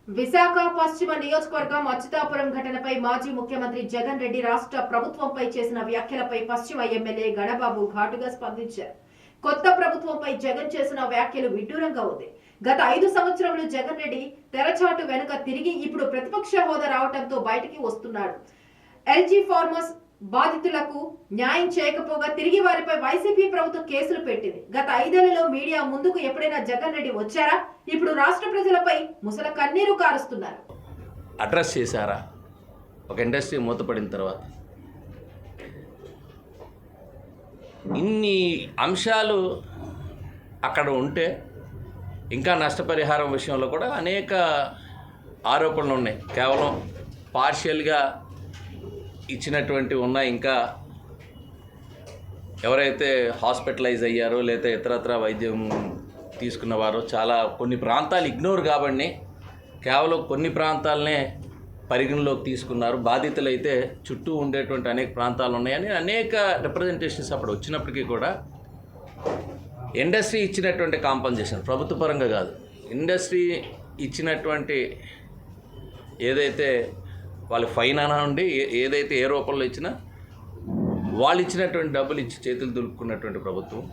విశాఖ పశ్చిమ నియోజకవర్గం అచ్యుతాపురం ఘటనపై మాజీ ముఖ్యమంత్రి జగన్ రెడ్డి రాష్ట్ర ప్రభుత్వంపై చేసిన వ్యాఖ్యలపై పశ్చిమ ఎమ్మెల్యే గణబాబు ఘాటుగా స్పందించారు. కొత్త ప్రభుత్వంపై జగన్ చేసిన వ్యాఖ్యలు విడ్డూరంగా ఉంది. గత 5 సంవత్సరాలు జగన్ రెడ్డి తెరచాటు వెనుక తిరిగి ఇప్పుడు ప్రతిపక్ష హోదా రావడంతో బయటికి వస్తున్నాడు. ఎల్జీ ఫార్మర్స్ బాధితులకు న్యాయం చేయకపోగా తిరిగి వారిపై వైసీపీ ప్రభుత్వం కేసులు పెట్టింది. గత 5 ఏళ్లలో మీడియా ముందుకు ఎప్పుడైనా జగన్ రెడ్డి వచ్చారా? ఇప్పుడు రాష్ట్ర ప్రజలపై ముసల కన్నీరు కారుస్తున్నారు. అడ్రస్ చేశారా? ఒక ఇండస్ట్రీ మూతపడిన తర్వాత ఇన్ని అంశాలు అక్కడ ఉంటే ఇంకా నష్టపరిహారం విషయంలో కూడా అనేక ఆరోపణలు ఉన్నాయి. కేవలం పార్షియల్గా ఇచ్చినటువంటి ఉన్నాయి. ఇంకా ఎవరైతే హాస్పిటలైజ్ అయ్యారో లేదా ఇతరత్ర వైద్యం తీసుకున్నవారో చాలా కొన్ని ప్రాంతాలు ఇగ్నోర్ కాబట్టి కేవలం కొన్ని ప్రాంతాలనే పరిగణలోకి తీసుకున్నారు. బాధితులు అయితే చుట్టూ ఉండేటువంటి అనేక ప్రాంతాలు ఉన్నాయని అనేక రిప్రజెంటేషన్స్ అప్పుడు వచ్చినప్పటికీ కూడా ఇండస్ట్రీ ఇచ్చినటువంటి కాంపన్సేషన్ ప్రభుత్వ పరంగా కాదు, ఇండస్ట్రీ ఇచ్చినటువంటి ఏదైతే వాళ్ళ ఫైన్ అనండి ఏదైతే ఏ రూపంలో ఇచ్చినా వాళ్ళు ఇచ్చినటువంటి డబ్బులు ఇచ్చి చేతులు దులుపుకున్నటువంటి ప్రభుత్వం